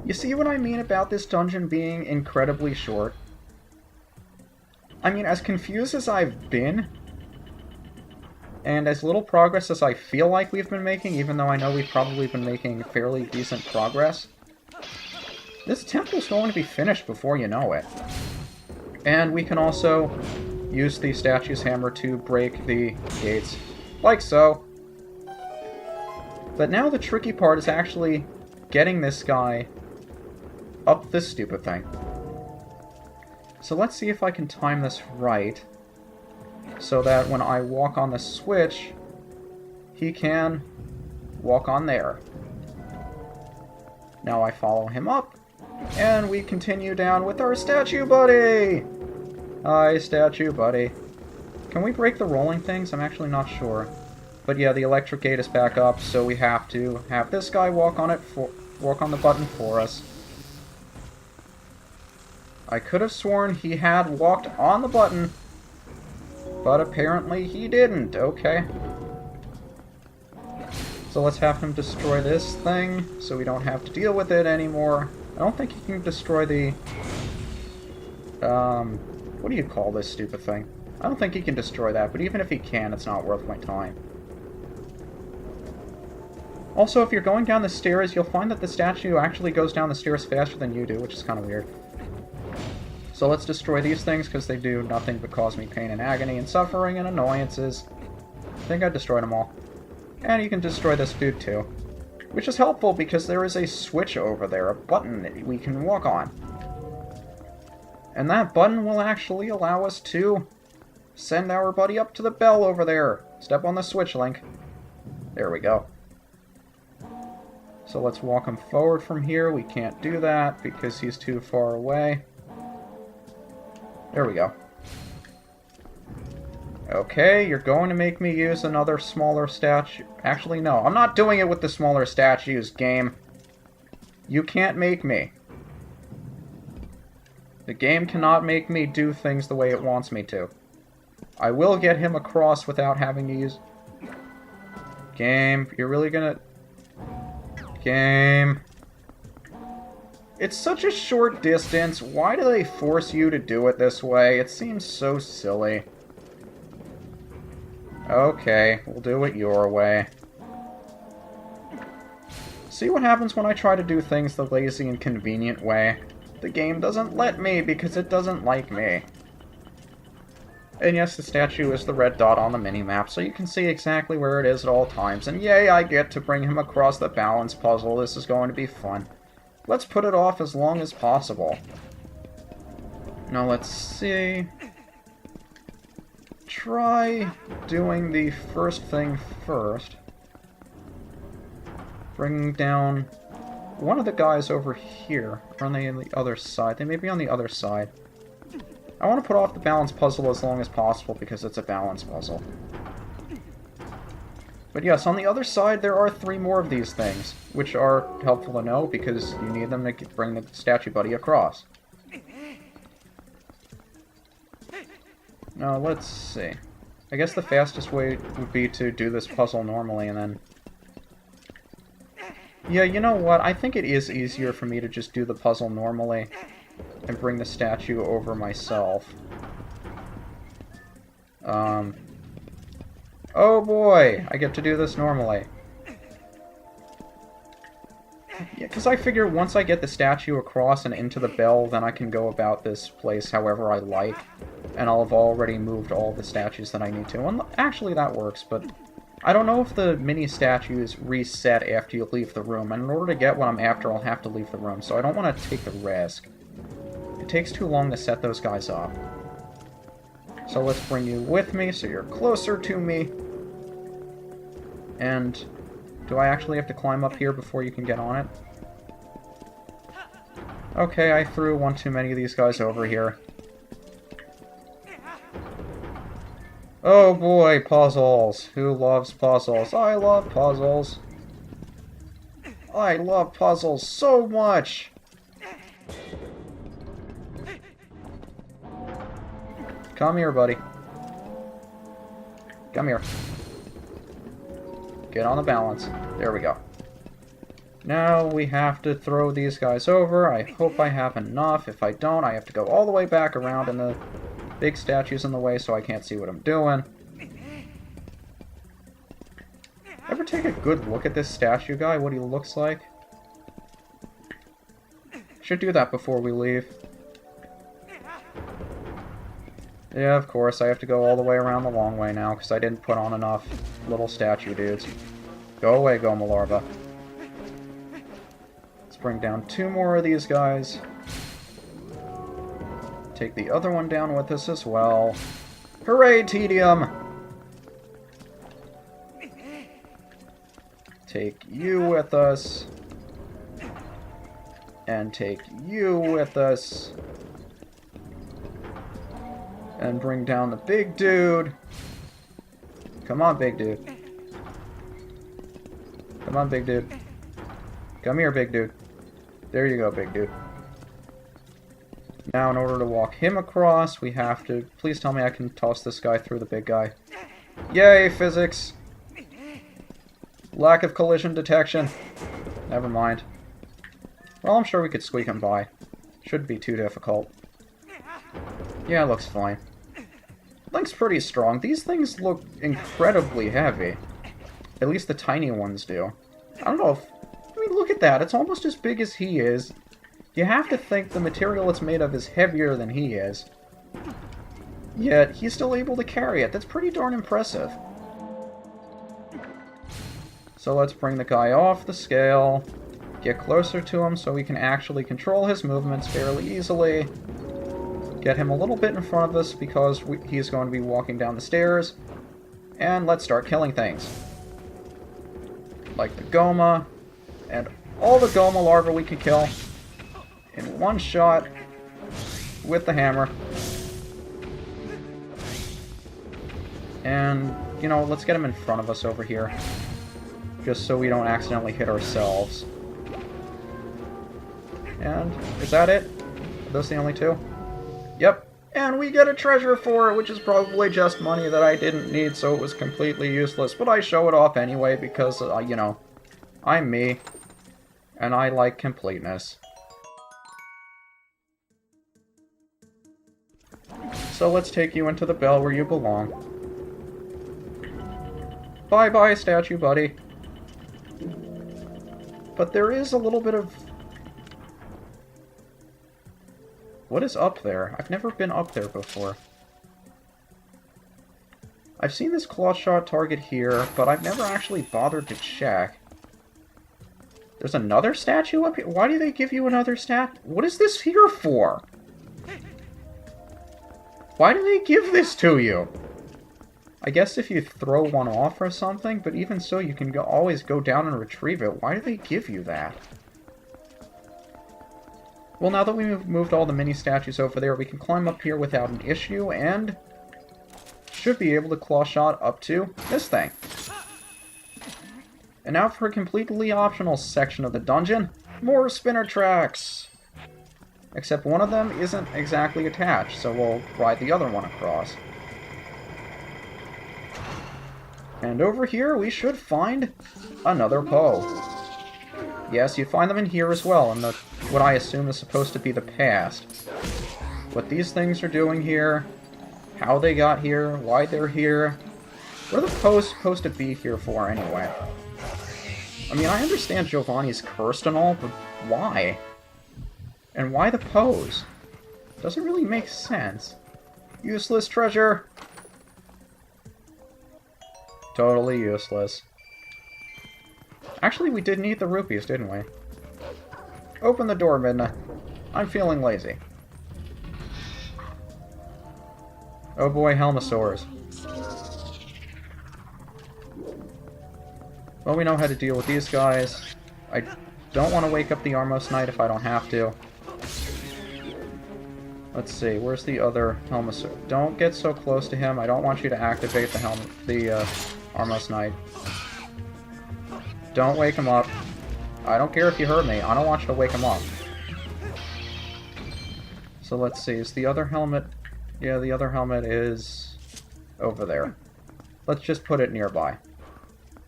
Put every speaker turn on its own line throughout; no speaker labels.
You see what I mean about this dungeon being incredibly short? I mean, as confused as I've been, and as little progress as I feel like we've been making, even though I know we've probably been making fairly decent progress, this temple's going to be finished before you know it. And we can also use the statue's hammer to break the gates, like so. But now the tricky part is actually getting this guy up this stupid thing. So let's see if I can time this right, so that when I walk on the switch, he can walk on there. Now I follow him up, and we continue down with our statue buddy! Hi, statue buddy. Can we break the rolling things? I'm actually not sure. But yeah, the electric gate is back up, so we have to have this guy walk on the button for us. I could have sworn he had walked on the button, but apparently he didn't. Okay. So let's have him destroy this thing, so we don't have to deal with it anymore. I don't think he can destroy the... what do you call this stupid thing? I don't think he can destroy that, but even if he can, it's not worth my time. Also, if you're going down the stairs, you'll find that the statue actually goes down the stairs faster than you do, which is kind of weird. So let's destroy these things, because they do nothing but cause me pain and agony and suffering and annoyances. I think I destroyed them all. And you can destroy this dude too. Which is helpful, because there is a switch over there, a button that we can walk on. And that button will actually allow us to send our buddy up to the bell over there. Step on the switch, Link. There we go. So let's walk him forward from here. We can't do that because he's too far away. There we go. Okay, you're going to make me use another smaller statue. Actually, no. I'm not doing it with the smaller statues, game. You can't make me. The game cannot make me do things the way it wants me to. I will get him across without having to use... Game, you're really gonna... Game... It's such a short distance. Why do they force you to do it this way? It seems so silly. Okay, we'll do it your way. See what happens when I try to do things the lazy and convenient way? The game doesn't let me because it doesn't like me. And yes, the statue is the red dot on the minimap, so you can see exactly where it is at all times. And yay, I get to bring him across the balance puzzle. This is going to be fun. Let's put it off as long as possible. Now let's see... Try doing the first thing first. Bringing down one of the guys over here. Or are they on the other side? They may be on the other side. I want to put off the balance puzzle as long as possible because it's a balance puzzle. But yes, on the other side there are 3 more of these things, which are helpful to know because you need them to bring the statue buddy across. Now, let's see. I guess the fastest way would be to do this puzzle normally and then... Yeah, you know what? I think it is easier for me to just do the puzzle normally and bring the statue over myself. Oh boy! I get to do this normally. Yeah, because I figure once I get the statue across and into the bell, then I can go about this place however I like. And I'll have already moved all the statues that I need to. And actually, that works, but I don't know if the mini statues reset after you leave the room. And in order to get what I'm after, I'll have to leave the room. So I don't want to take the risk. It takes too long to set those guys up. So let's bring you with me so you're closer to me. And do I actually have to climb up here before you can get on it? Okay, I threw one too many of these guys over here. Oh boy, puzzles. Who loves puzzles? I love puzzles. I love puzzles so much! Come here, buddy. Come here. Get on the balance. There we go. Now we have to throw these guys over. I hope I have enough. If I don't, I have to go all the way back around, and the big statue's in the way, so I can't see what I'm doing. Ever take a good look at this statue guy, what he looks like? Should do that before we leave. Yeah, of course, I have to go all the way around the long way now, because I didn't put on enough little statue dudes. Go away, Goma Larva. Let's bring down 2 more of these guys. Take the other one down with us as well. Hooray, Tedium! Take you with us. And take you with us. And bring down the big dude. Come on, big dude. Come on, big dude. Come here, big dude. There you go, big dude. Now, in order to walk him across, we have to... Please tell me I can toss this guy through the big guy. Yay, physics! Lack of collision detection. Never mind. Well, I'm sure we could squeak him by. Shouldn't be too difficult. Yeah, it looks fine. Link's pretty strong. These things look incredibly heavy. At least the tiny ones do. I don't know if... I mean, look at that. It's almost as big as he is. You have to think the material it's made of is heavier than he is. Yet, he's still able to carry it. That's pretty darn impressive. So let's bring the guy off the scale. Get closer to him so we can actually control his movements fairly easily. Get him a little bit in front of us because he's going to be walking down the stairs. And let's start killing things. Like the Goma, and all the Goma larvae we can kill in one shot with the hammer. And, you know, let's get him in front of us over here. Just so we don't accidentally hit ourselves. And, is that it? Are those the only 2? Yep. And we get a treasure for it, which is probably just money that I didn't need, so it was completely useless. But I show it off anyway because, you know, I'm me. And I like completeness. So let's take you into the bell where you belong. Bye-bye, statue buddy. But there is a little bit of... What is up there? I've never been up there before. I've seen this claw shot target here, but I've never actually bothered to check. There's another statue up here? Why do they give you another stat? What is this here for? Why do they give this to you? I guess if you throw one off or something, but even so, you can always go down and retrieve it. Why do they give you that? Well, now that we've moved all the mini statues over there, we can climb up here without an issue, and should be able to claw shot up to this thing. And now for a completely optional section of the dungeon, more spinner tracks! Except one of them isn't exactly attached, so we'll ride the other one across. And over here, we should find another Poe. Yes, you find them in here as well, in what I assume is supposed to be the past. What these things are doing here, how they got here, why they're here. What are the Poes supposed to be here for, anyway? I mean, I understand Giovanni's cursed and all, but why? And why the Poes? Doesn't really make sense. Useless treasure! Totally useless. Actually, we did need the rupees, didn't we? Open the door, Midna. I'm feeling lazy. Oh boy, Helmosaurs. Well, we know how to deal with these guys. I don't want to wake up the Armos Knight if I don't have to. Let's see, where's the other Helmosaur? Don't get so close to him. I don't want you to activate the Armos Knight. Don't wake him up. I don't care if you hurt me. I don't want you to wake him up. So let's see, is the other helmet... Yeah, the other helmet is over there. Let's just put it nearby.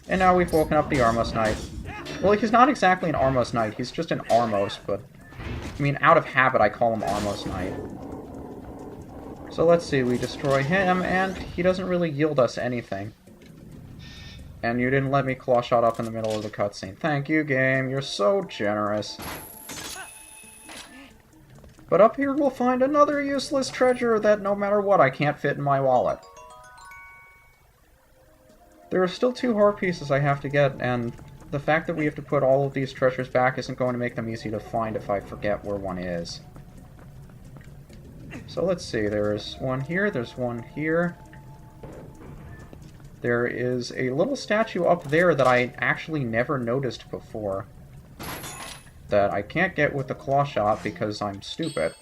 And now we've woken up the Armos Knight. Well, he's not exactly an Armos Knight. He's just an Armos, but... I mean, out of habit, I call him Armos Knight. So let's see, we destroy him, and he doesn't really yield us anything. And you didn't let me claw shot up in the middle of the cutscene. Thank you, game. You're so generous. But up here we'll find another useless treasure that, no matter what, I can't fit in my wallet. There are still 2 heart pieces I have to get, and the fact that we have to put all of these treasures back isn't going to make them easy to find if I forget where one is. So let's see, there's one here, there's one here. There is a little statue up there that I actually never noticed before. That I can't get with the claw shot because I'm stupid.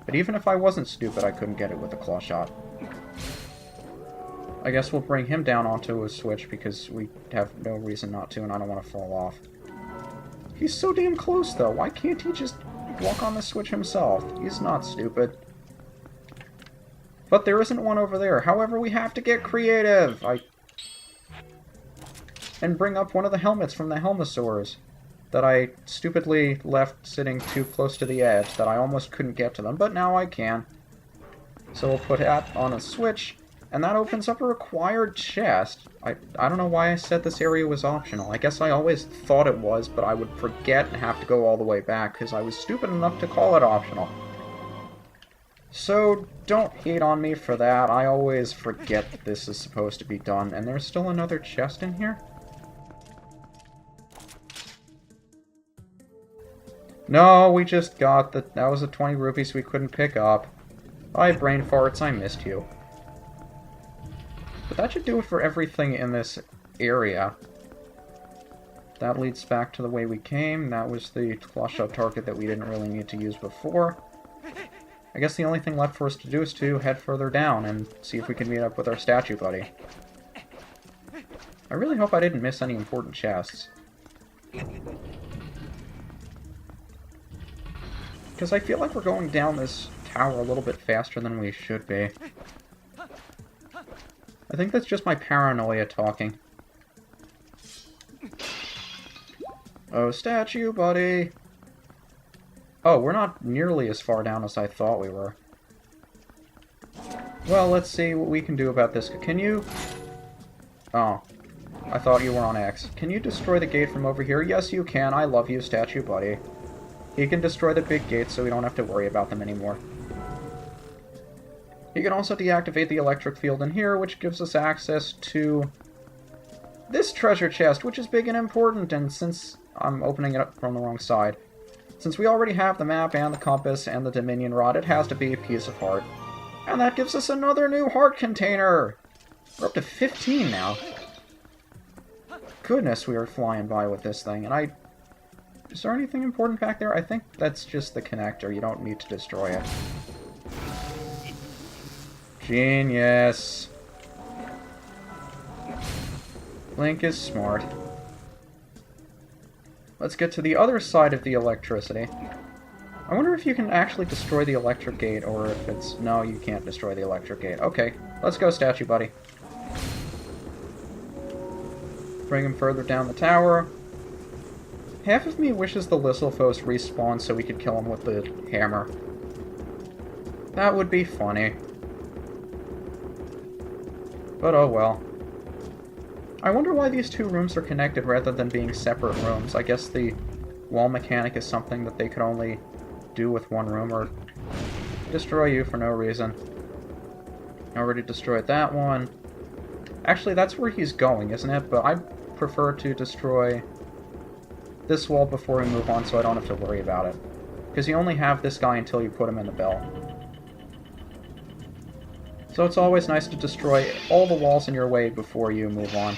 But even if I wasn't stupid, I couldn't get it with the claw shot. I guess we'll bring him down onto a switch because we have no reason not to and I don't want to fall off. He's so damn close though, why can't he just walk on the switch himself? He's not stupid. But there isn't one over there. However, we have to get creative! And bring up one of the helmets from the Helmosaurs that I stupidly left sitting too close to the edge that I almost couldn't get to them, but now I can. So we'll put that on a switch, and that opens up a required chest. I don't know why I said this area was optional. I guess I always thought it was, but I would forget and have to go all the way back because I was stupid enough to call it optional. So don't hate on me for that. I always forget that this is supposed to be done, and there's still another chest in here? No, we just got that was the 20 rupees we couldn't pick up. Bye, brain farts, I missed you. But that should do it for everything in this area. That leads back to the way we came. That was the claw shot target that we didn't really need to use before. I guess the only thing left for us to do is to head further down and see if we can meet up with our statue buddy. I really hope I didn't miss any important chests. Because I feel like we're going down this tower a little bit faster than we should be. I think that's just my paranoia talking. Oh, statue buddy! Oh, we're not nearly as far down as I thought we were. Well, let's see what we can do about this. Can you... Oh, I thought you were on X. Can you destroy the gate from over here? Yes, you can. I love you, statue buddy. He can destroy the big gates so we don't have to worry about them anymore. He can also deactivate the electric field in here, which gives us access to this treasure chest, which is big and important, and since I'm opening it up from the wrong side, since we already have the map and the compass and the Dominion Rod, it has to be a piece of heart. And that gives us another new heart container! We're up to 15 now. Goodness, we are flying by with this thing, and is there anything important back there? I think that's just the connector. You don't need to destroy it. Genius. Link is smart. Let's get to the other side of the electricity. I wonder if you can actually destroy the electric gate, or if it's... No, you can't destroy the electric gate. Okay, let's go, statue buddy. Bring him further down the tower. Half of me wishes the Lysselphos respawned so we could kill him with the hammer. That would be funny. But oh well. I wonder why these 2 rooms are connected rather than being separate rooms. I guess the wall mechanic is something that they could only do with one room, or destroy you for no reason. Already destroyed that one. Actually, that's where he's going, isn't it? But I prefer to destroy this wall before we move on so I don't have to worry about it. Because you only have this guy until you put him in the bell. So it's always nice to destroy all the walls in your way before you move on.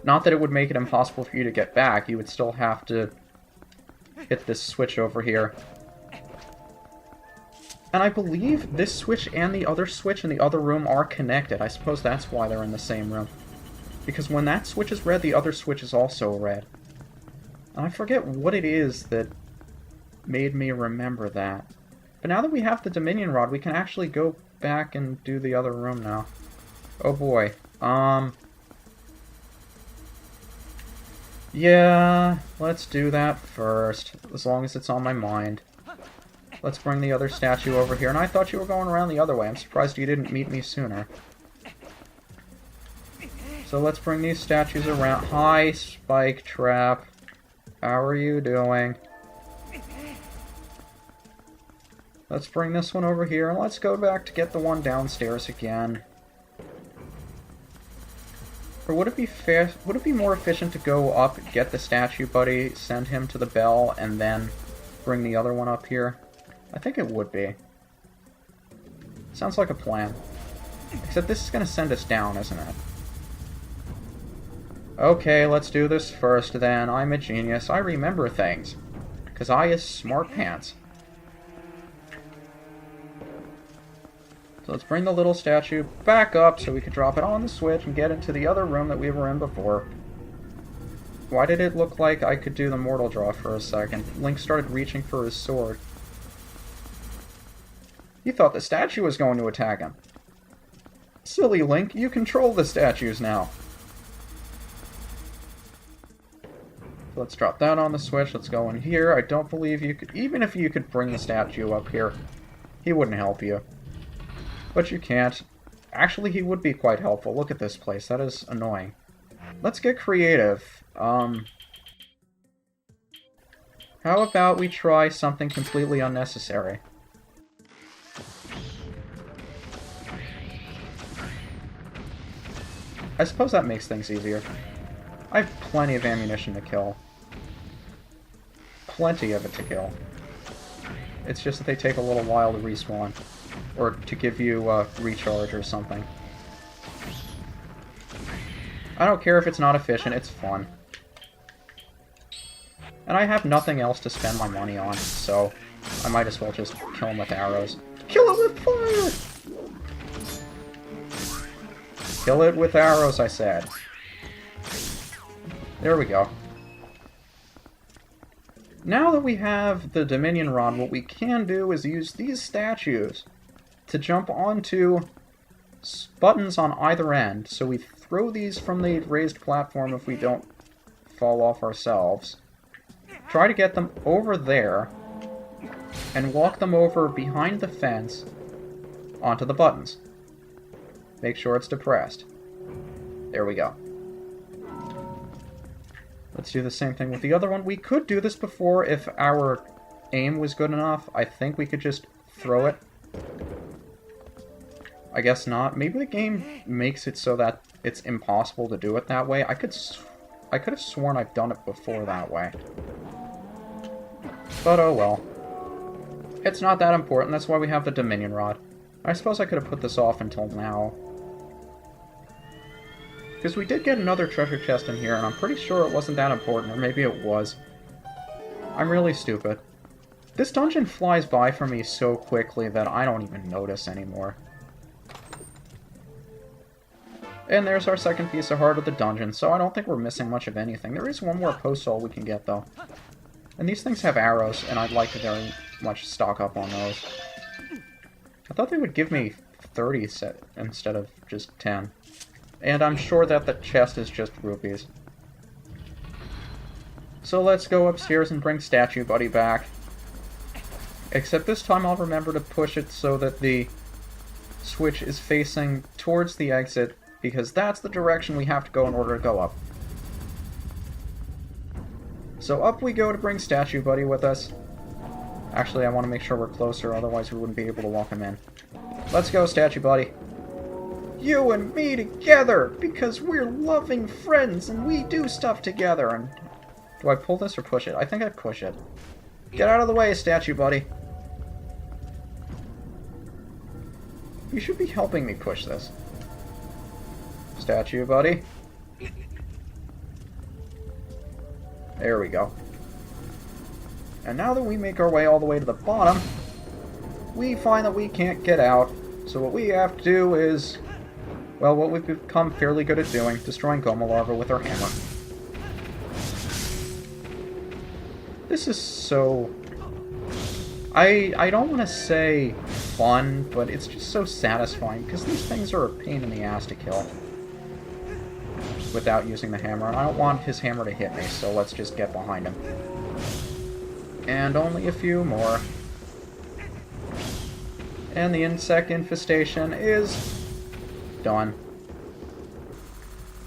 Not that it would make it impossible for you to get back, you would still have to hit this switch over here. And I believe this switch and the other switch in the other room are connected. I suppose that's why they're in the same room. Because when that switch is red, the other switch is also red. And I forget what it is that made me remember that. But now that we have the Dominion Rod, we can actually go back and do the other room now. Oh boy. Yeah, let's do that first, as long as it's on my mind. Let's bring the other statue over here. And I thought you were going around the other way. I'm surprised you didn't meet me sooner. So let's bring these statues around. Hi, Spike Trap. How are you doing? Let's bring this one over here, and let's go back to get the one downstairs again. Or would it be more efficient to go up, get the statue buddy, send him to the bell, and then bring the other one up here? I think it would be. Sounds like a plan. Except this is going to send us down, isn't it? Okay, let's do this first then. I'm a genius. I remember things. 'Cause I is smart pants. So let's bring the little statue back up so we can drop it on the switch and get into the other room that we were in before. Why did it look like I could do the mortal draw for a second? Link started reaching for his sword. You thought the statue was going to attack him. Silly Link, you control the statues now. So let's drop that on the switch. Let's go in here. I don't believe you could... Even if you could bring the statue up here, he wouldn't help you. But you can't. Actually, he would be quite helpful. Look at this place. That is annoying. Let's get creative. How about we try something completely unnecessary? I suppose that makes things easier. I have plenty of ammunition to kill. Plenty of it to kill. It's just that they take a little while to respawn. Or to give you recharge or something. I don't care if it's not efficient, it's fun. And I have nothing else to spend my money on, so I might as well just kill him with arrows. Kill it with fire! Kill it with arrows, I said. There we go. Now that we have the Dominion Rod, what we can do is use these statues to jump onto buttons on either end. So we throw these from the raised platform if we don't fall off ourselves. Try to get them over there, and walk them over behind the fence onto the buttons. Make sure it's depressed. There we go. Let's do the same thing with the other one. We could do this before if our aim was good enough. I think we could just throw it. I guess not. Maybe the game makes it so that it's impossible to do it that way. I could have sworn I've done it before that way. But oh well. It's not that important. That's why we have the Dominion Rod. I suppose I could have put this off until now. Because we did get another treasure chest in here, and I'm pretty sure it wasn't that important, or maybe it was. I'm really stupid. This dungeon flies by for me so quickly that I don't even notice anymore. And there's our second piece of heart of the dungeon, so I don't think we're missing much of anything. There is one more post soul we can get, though. And these things have arrows, and I'd like to very much stock up on those. I thought they would give me 30 set instead of just 10. And I'm sure that the chest is just rupees. So let's go upstairs and bring Statue Buddy back. Except this time I'll remember to push it so that the switch is facing towards the exit, because that's the direction we have to go in order to go up. So up we go to bring Statue Buddy with us. Actually, I want to make sure we're closer, otherwise we wouldn't be able to walk him in. Let's go, Statue Buddy. You and me together, because we're loving friends and we do stuff together. And do I pull this or push it? I think I push it. Get out of the way, Statue Buddy. You should be helping me push this. Statue Buddy. There we go. And now that we make our way all the way to the bottom, we find that we can't get out. So what we have to do is, well, what we've become fairly good at doing, destroying Goma Larva with our hammer. This is so... I don't want to say fun, but it's just so satisfying, because these things are a pain in the ass to kill. without using the hammer, and I don't want his hammer to hit me, so let's just get behind him. And only a few more. And the insect infestation is done.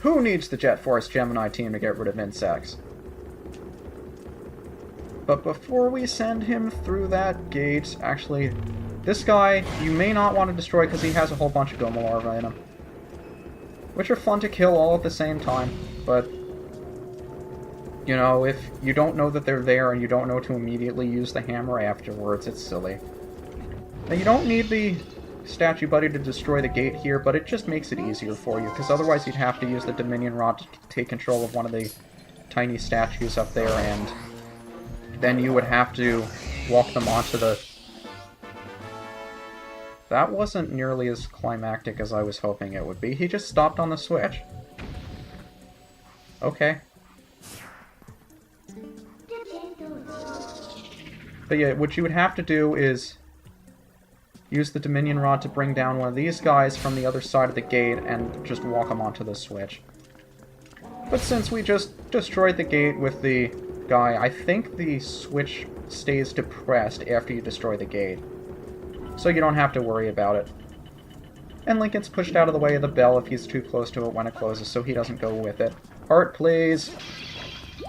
Who needs the Jet Force Gemini team to get rid of insects? But before we send him through that gate, actually, this guy you may not want to destroy because he has a whole bunch of Goma larvae in him. Which are fun to kill all at the same time, but, you know, if you don't know that they're there and you don't know to immediately use the hammer afterwards, it's silly. Now, you don't need the statue buddy to destroy the gate here, but it just makes it easier for you, because otherwise you'd have to use the Dominion Rod to take control of one of the tiny statues up there, and then you would have to walk them onto the... That wasn't nearly as climactic as I was hoping it would be. He just stopped on the switch. Okay. But yeah, what you would have to do is use the Dominion Rod to bring down one of these guys from the other side of the gate and just walk them onto the switch. But since we just destroyed the gate with the guy, I think the switch stays depressed after you destroy the gate. So you don't have to worry about it. And Link gets pushed out of the way of the bell if he's too close to it when it closes, so he doesn't go with it. Heart, please!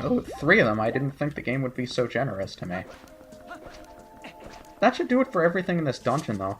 Oh, 3 of them. I didn't think the game would be so generous to me. That should do it for everything in this dungeon, though.